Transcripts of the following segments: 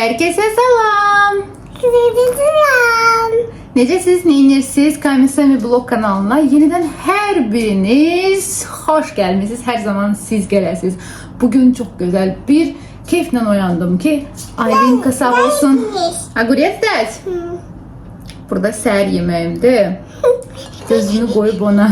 Herkese selam. Selam. Necəsiz, neyinirsiniz? Kaymisami Blog kanalına yeniden her biriniz hoş gelmişsiniz. Her zaman siz gelirsiniz. Bugün çok güzel bir keyifle uyandım ki Aylin kasab olsun. Aguriyet burada səhər yeməyimdir. Gözünü koyup ona.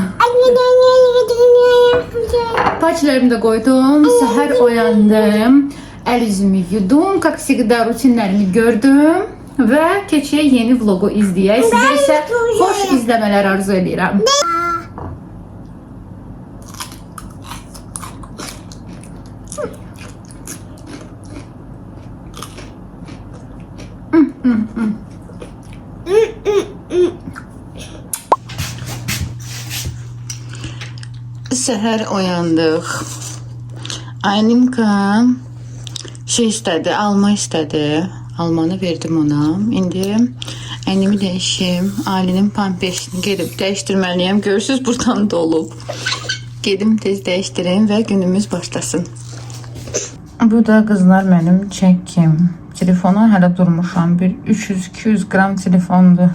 Paçlarımı da koydum. Səhər oyandım. El yüzümü yudum. Как всегда rutinlerimi gördüm. Ve keçiyə yeni vlogu izləyək. Sizə isə xoş izləmələr arzu edirəm. Səhər oyandıq. Aylinka şey istədi, alma istədi. Almanı verdim ona. İndi əynimi dəyişim. Ailinin pampersini gedib dəyişdirməliyəm. Görürsünüz buradan dolub. Gedim tez dəyişdirim və günümüz başlasın. Bu da qızlar mənim çəkim. Telefona hələ durmuşam. Bir 300-200 qram telefondur.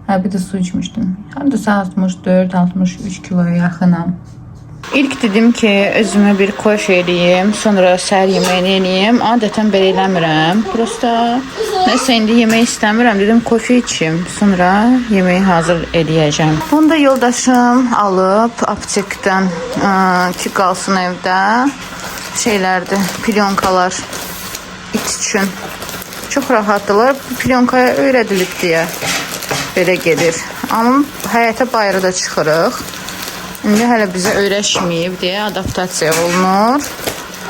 Hə, bir də su içmişdim. Hardasa 64-63 kiloya yaxınam. İlk dedim ki özümə bir koş eləyim, sonra səhər yeməyini eləyim. Adətən belə eləmirəm. Prosta nəsə indi yemək istəmirəm. Dedim kofe içim, sonra yeməyi hazır eləyəcəm. Bunu da yoldaşım alıb aptekdən ki qalsın evdə. Şeylərdir, plyonkalar it üçün. Çox rahatdılar. Plyonkaya öyrədilib deyə belə gedir. Amma həyətə bayıra da çıxırıq. İndi hələ bizə öyrəşməyib deyə adaptasiya olunur.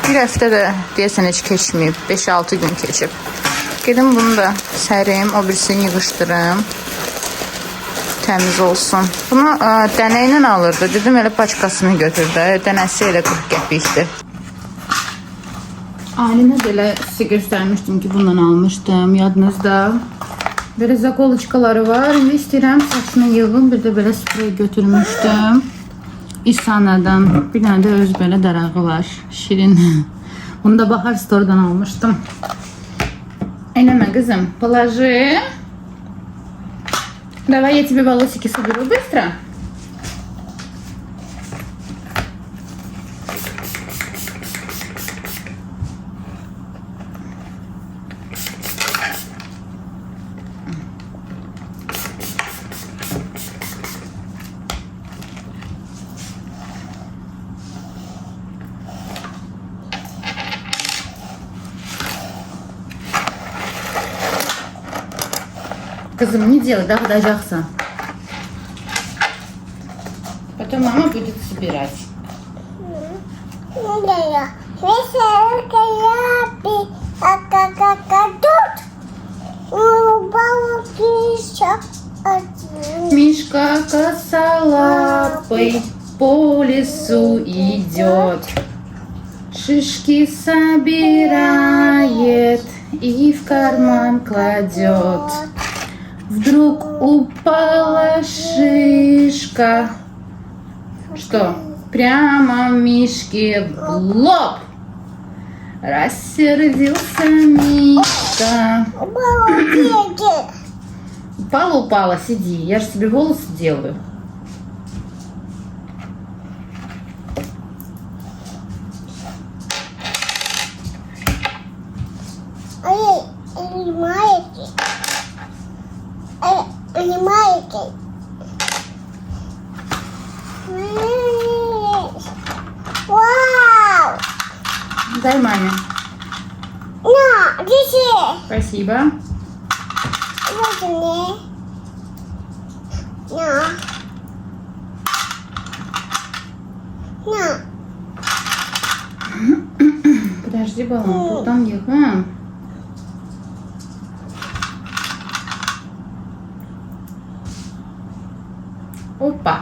Bir həftə də deyəsən heç keçməyib. 5-6 gün keçib. Gedim bunu da sərim, o birisini yığışdırım. Təmiz olsun. Bunu dənə ilə alırdı. Dedim elə paçkasını götürdü. Dənəsi elə 40 qəpikdir. Ailəmə belə sizə göstərmişdim ki, bundan almışdım. Yadınızda. Belə zakoloçkaları var. İndi istəyirəm saçını yığım. Bir də belə sprey götürmüşdüm. İsanadan bir tane de öz belə darağı var. Şirin. Bunu da Bahar Store'dan almıştım. Eləmə kızım. Положи. Давай я тебе волосики соберу быстро. Кızım не делай, догадajaqsan. Потом мама будет собирать. Мишка косолапый по лесу идет, шишки собирает и в карман кладет. Вдруг упала шишка. Что? Прямо Мишке в лоб. Рассердился Мишка. Упала, сиди. Я же себе волосы делаю. Вау! Дай маме. На, здесь. Спасибо. Вот мне. На. На. Подожди, баллон, buradan yığım. Опа.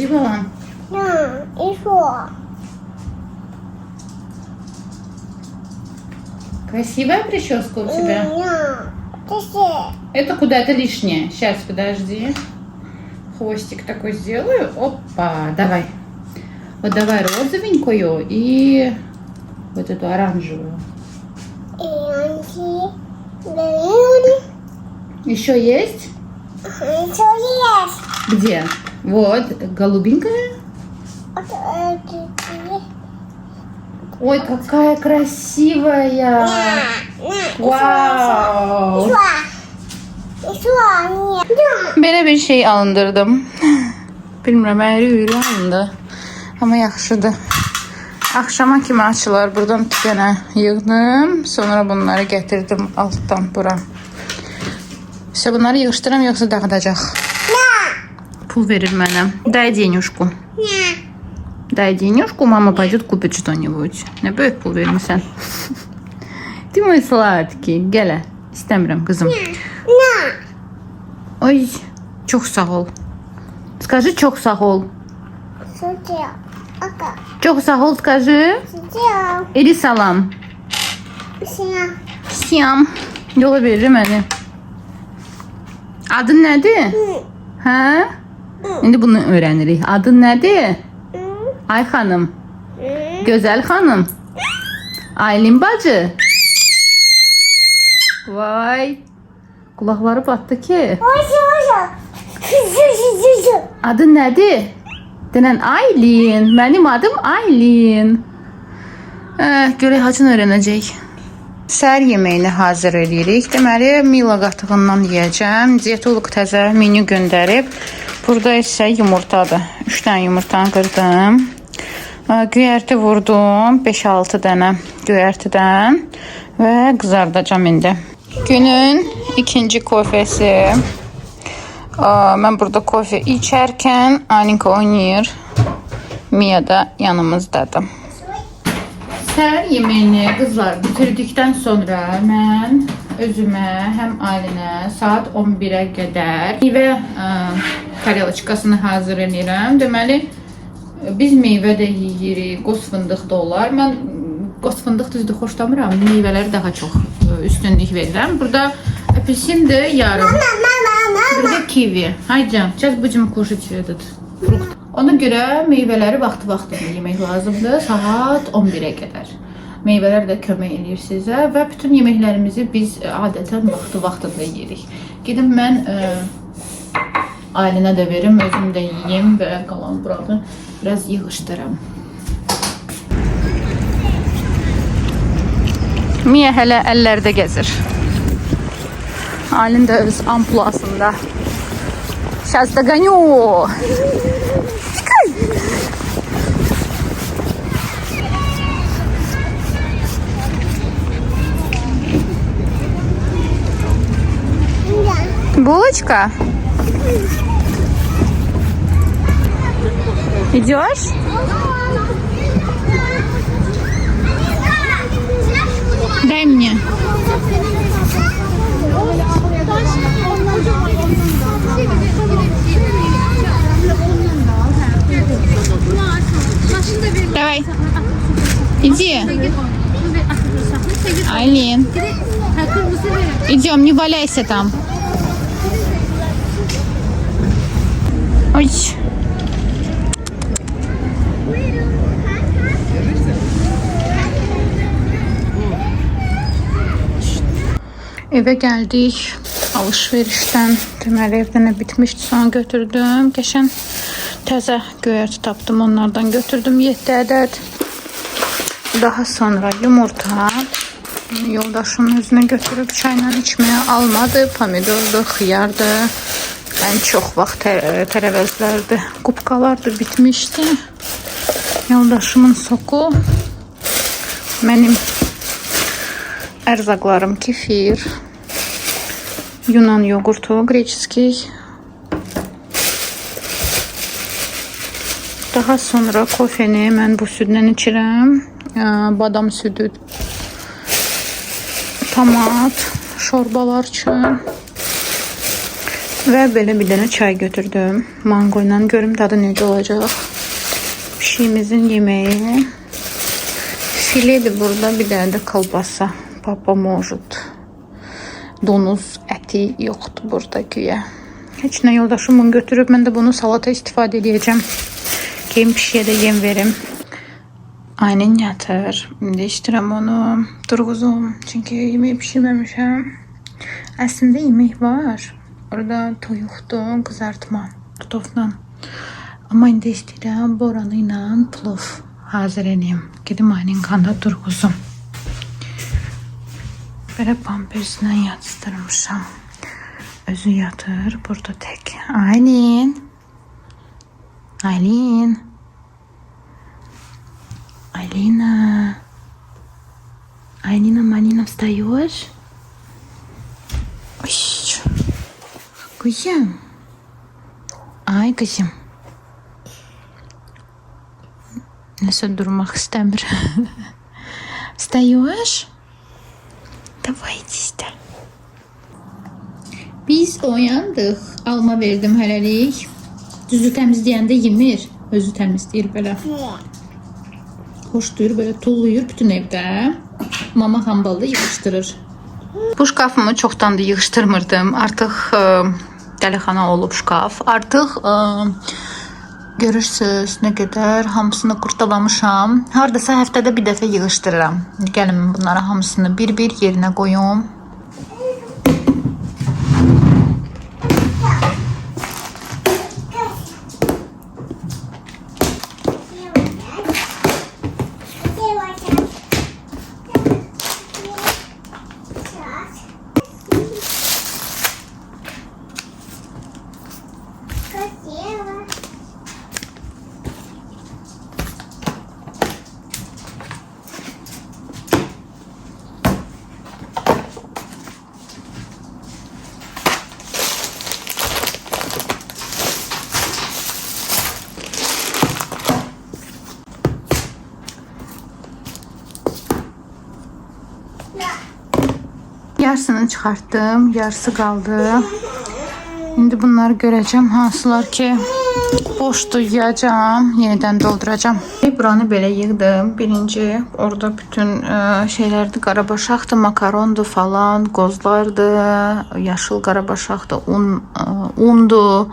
Спасибо. На, и что? Красивая прическа у тебя. На, дыши. Это куда-то лишнее. Сейчас, подожди. Хвостик такой сделаю. Опа, давай. Вот давай розовенькую и вот эту оранжевую. И анти, белый. Еще есть? Еще есть. Где? Вот, голубенькая. Вот эти. Ой, какая красивая. Вау. Belə bir şey alındırdım. Bilmirəm, əyri-üyrü alındı. Amma yaxşıdır. Axşama kimi açılar. Buradan 2 dənə yığdım. Sonra bunları gətirdim altdan bura. İşte bunları yığışdıram, yoxsa dağıdacaq. Pul verir mənə. Дай денежку. Дай денежку, мама пойдет купит что-нибудь. Ne böyük pul vermirsən? Ты мой сладкий. Gələ. İstəmirəm kızım. Oy, çox sağ ol. Скажи, çox sağ ol. Çox sağ ol, скажи. Или salam. Siyam. Yola verir məni. Adın nədir? Hə? İndi bunu öyrənirik. Adın nədir? Ay xanım. Gözəl xanım. Aylin bacı. Vay. Kulaqları batdı ki. Adın nədir? Denən Aylin. Mənim adım Aylin. Görək hacın öyrənəcək. Səhər yeməyini hazır edirik. Deməli, Mila qatığından yeyəcəm. Diyetolog təzə menü göndərib. Burada isə yumurtadır. 3 dənə yumurtanı qırdım. Göyərti vurdum. 5-6 dənə göyərtidən. Və qızardacam indi. Günün ikinci kofesi. Mən burada kofe içərkən Aninka oynayır. Mia da yanımızdadır. Səhər yeməyini qızlar bitirdikdən sonra mən özümə həm Aylinə saat 11-ə qədər meyvə karyalaçkasını hazır edirəm. Deməli, biz meyvə də yeyirik, qoz fındıq da olar. Mən qoz fındıq düzdür xoşlamıram. Meyvələri daha çox üstünlük verirəm. Burada апельсинdir yarım. Burada kivi. Haycan, сейчас будем kушать этот frukt. Ona görə meyvələri vaxtı-vaxtında yemək lazımdır. Saat 11-ə qədər. Meyvələr də kömək edir sizə və bütün yeməklərimizi biz adətən vaxtı-vaxtında yeyirik. Gedim mən Aylinə də verim, özüm də yeyim və qalan buranı biraz yığışdıram. Mia hələ əllərdə gəzir. Aylin də öz ampulasında. Сейчас догоню. Булочка? Идешь? Дай мне. Давай. Иди. Айлин. Идем, не валяйся там. Ой. Eve geldik. Alışverişten. Deməli evdən bitmişdi. Sonra götürdüm. Geçen təzə göyərti tapdım. Onlardan götürdüm 7 ədəd. Daha sonra yumurta. Yoldaşımın özünə götürüb çayla içməyə almadı. Pomidordu, xiyardı. En çok vaxt tərəvəzlərdi. Kupkalardı bitmişdi. Yoldaşımın soku. Mənim ərzaqlarım kefir. Yunan yoğurtu, greçeski. Daha sonra kofeni mən bu süddən içirəm. Badam südü, tomat, şorbalar üçün. Və belə bir dənə çay götürdüm. Mango ilə görüm dadı necə olacaq. Pişiyimizin yeməyi. Filedir burada, bir dənə də kolbasa. Papa mojud. Donuz əti yoxdur burada güya. Heç nə yoldaşım bunu götürüb, mən də bunu salata istifadə edəcəm. Kim pişiyə də yem verim. Aynen yatır. İndi iştirəm onu. Durğuzum. Çünki yemeği pişirməmişəm. Əslində yemək var. Orada toyuqdur, qızartma, tutofla. Amma indi istəyirəm boranı ilə plov hazır edeyim. Gedim aynen kanda durğuzum. Belə pamperslə yatıstırmışam. Özü yatır burada tek. Aylin. Aylin. Aylina. Aylina, Malina, встаешь? Ой, kızım. Ay kızım. Nasıl durmak istemiyor. Встаешь? Давай işte. Biz oyandık. Alma verdim hələlik. Düzü təmizləyəndə yemir. Özü təmizləyir belə. Hoş duyur, böyle tulluyur bütün evdə. Mama hambalda yığışdırır. Bu şkafımı çoxdan da yığışdırmırdım. Artıq dəlixana olub şkaf. Artıq görürsünüz nə qədər hamısını qurtalamışam. Hardasa həftədə bir dəfə yığışdırıram. Gəlin bunları hamısını bir-bir yerinə qoyum. Yarısını çıxartdım, yarısı qaldı. İndi bunları görəcəm, hansılar ki boşdur yiyəcəm, yenidən dolduracağım. Buranı belə yığdım. Birinci orada bütün şeylərdi, qarabaşaqdı, makarondu falan, qozlardı, yaşıl qarabaşaqdı, undu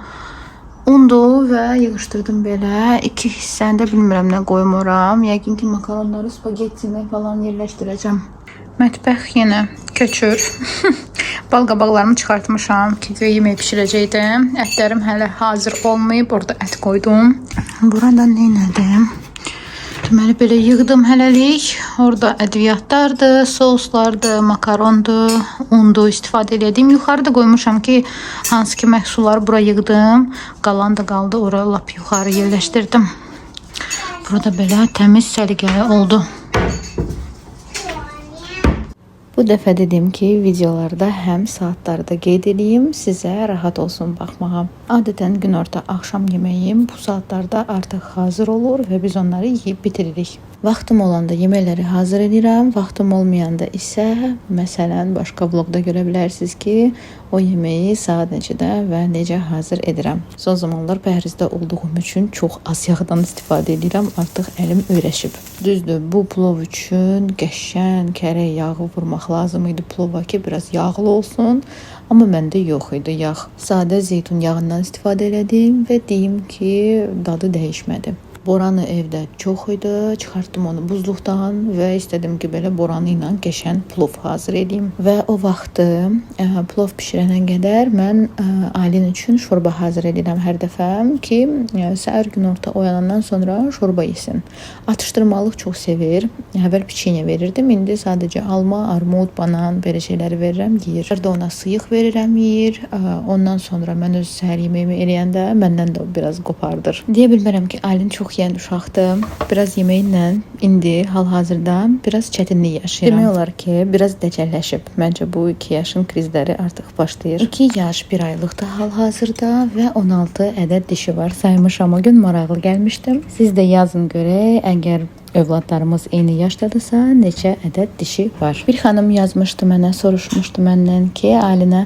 və yığışdırdım belə. İki hissəni də bilmirəm nə qoyum oram. Yəqin ki makaronları, spagettini falan yerləşdirəcəm. Mətbəx yenə köçür. Bal qabaqlarımı çıxartmışam ki, yemək pişirəcəkdim. Ətlərim hələ hazır olmayıb. Orada ət qoydum. Burada nə elədim? Deməli belə yığdım hələlik. Orada ədviyyatlardı, soslardı, makarondu, undu istifadə elədim. Yuxarıda qoymuşam ki, hansı ki məhsulları bura yığdım. Qalan da qaldı. Ora lap yuxarı yerləşdirdim. Burada belə təmiz, səliqəli oldu. Bu dəfə dedim ki, videolarda həm saatlarda qeyd edeyim, sizə rahat olsun baxmağa. Adətən günorta axşam yeməyim bu saatlarda artıq hazır olur və biz onları yeyib bitiririk. Vaxtım olanda yeməkləri hazır edirəm, vaxtım olmayanda isə, məsələn, başqa vloqda görə bilərsiniz ki, o yeməyi saat neçədə və necə hazır edirəm. Son zamanlar pəhrizdə olduğum üçün çox az yağdan istifadə edirəm, artıq əlim öyrəşib. Düzdür, bu plov üçün qəşəng kərə yağı vurmaq lazım idi plova ki, biraz yağlı olsun. Amma məndə yox idi yağ. Sadə zeytun yağından istifadə elədim və deyim ki, dadı dəyişmədi. Boranı evdə çox idi, çıxartdım onu buzluqdan və istədim ki, belə boranı ilə qəşəng plov hazır edeyim. Və o vaxtı plov pişirənə qədər mən Aylin üçün şorba hazır edirəm hər dəfə ki, səhər günorta oyanandan sonra şorba yesin. Atışdırmalıq çox sevir. Əvvəl piçenya verirdim, indi sadəcə alma, armud, banan belə şeyləri verirəm, yeyir. Hər də ona sıyıq verirəm, yeyir. Ondan sonra mən öz səhər yeməyimi eləyəndə məndən də biraz qopardır. Deyə bilmərəm ki, Aylin çox yeni uşaqdır. Biraz yeməklə indi hal-hazırda biraz çətinlik yaşayıram. Demək olar ki, biraz dəcəlləşib. Məncə bu 2 yaşın krizləri artıq başlayır. 2 yaş 1 aylıqda hal-hazırda və 16 ədəd dişi var. Saymışam, o gün maraqlı gəlmişdim. Siz də yazın görək, əgər övladlarımız eyni yaşdadırsa, neçə ədəd dişi var. Bir xanım yazmışdı mənə, soruşmuşdu məndən ki, Aylinə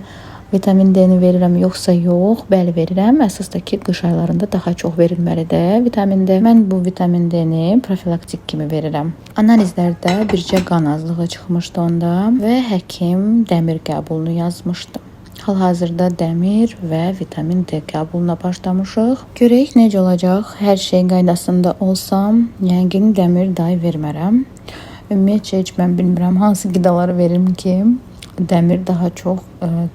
Vitamin D-ni verirəm yoxsa yox? Bəli, verirəm. Əsasda ki, qış aylarında daha çox verilməlidir vitamin D. Mən bu vitamin D-ni profilaktik kimi verirəm. Analizlərdə bircə qan azlığı çıxmışdı onda və həkim dəmir qəbulunu yazmışdı. Hal-hazırda dəmir və vitamin D qəbuluna başlamışıq. Görək necə olacaq. Hər şey qaydasında olsam, yəqin dəmir day vermərəm. Ümumiyyətcə heç mən bilmirəm hansı qidaları verim ki, dəmir daha çox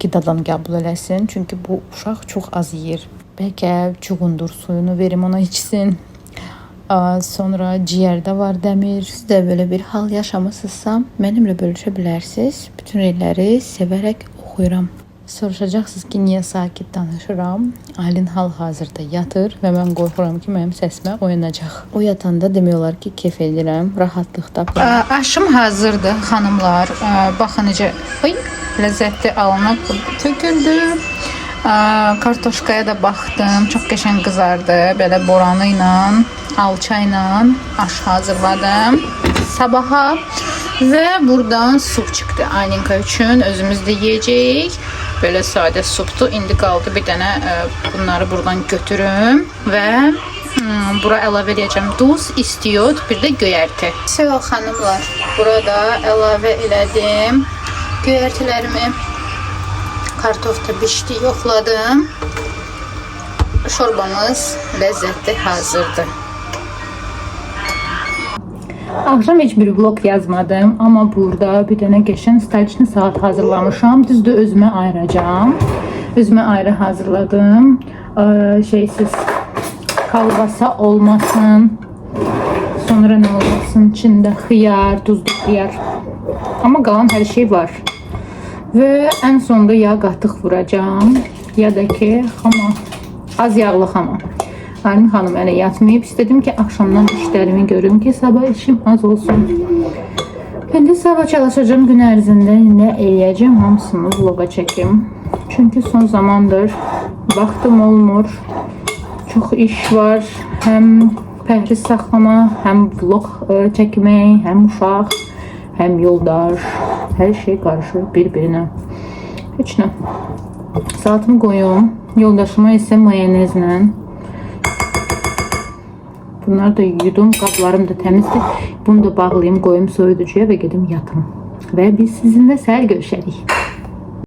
qidadan qəbul eləsin. Çünki bu uşaq çox az yeyir. Bəlkə çuğundur suyunu verim ona içsin. Sonra ciyərdə var dəmir. Siz də belə bir hal yaşamısınızsa, mənimlə bölüşə bilərsiniz. Bütün reyləri sevərək oxuyuram. Soruşacaqsınız ki, niyə sakit danışıram? Aylin hal-hazırda yatır və mən qorxuram ki, mənim səsimə oyanacaq. O yatanda demək olar ki, keyf edirəm, rahatlıqda. Aşım hazırdır, xanımlar. Baxın necə ləzzətli alınıb, töküldü. Kartoşkaya da baxdım, çox qəşəng qızardı. Belə boranı ilə, alça ilə aş hazırladım sabaha. Və buradan sup çıxdı Aylinka üçün. Özümüz də yeyəcəyik. Belə sadə supdur. İndi qaldı bir dənə bunları buradan götürüm və bura əlavə edəcəm duz, istiyot, bir də göyərti. Sevgili xanımlar, burada əlavə elədim göyərtilərimi. Kartof da bişdi, yoxladım. Şorbamız ləzzətli hazırdır. Axşam heç bir vlog yazmadım, amma burada bir dənə qəşəng staliçli saat hazırlamışam. Düzdür, özümə ayıracağam. Özümə ayrı hazırladım. Şeysiz kalbasa olmasın. Sonra nə olmasın? İçində xiyar, duzlu xiyar. Amma qalan hər şey var. Və ən sonda yağ qatıq vuracağım. Ya da ki, xama, az yağlı xama. Aylin xanım hələ yatmayıb. İstədim ki, axşamdan işlərimi görüm ki, sabah işim az olsun. İndi sabah çalışacağım gün ərzində nə eləyəcəm, hamısını vloga çəkim. Çünki son zamandır vaxtım olmur. Çox iş var. Həm pəhriz saxlama, həm vlog çəkmək, həm uşaq, həm yoldaş. Hər şey qarışır bir-birinə. Heç nə. Saatımı qoyum. Yoldaşıma isə mayonezlə. Bunları da yudum, qablarım da təmizdir. Bunu da bağlayayım, qoyum soyuducuya və gedim yatım. Və biz sizinlə səhər görüşərik.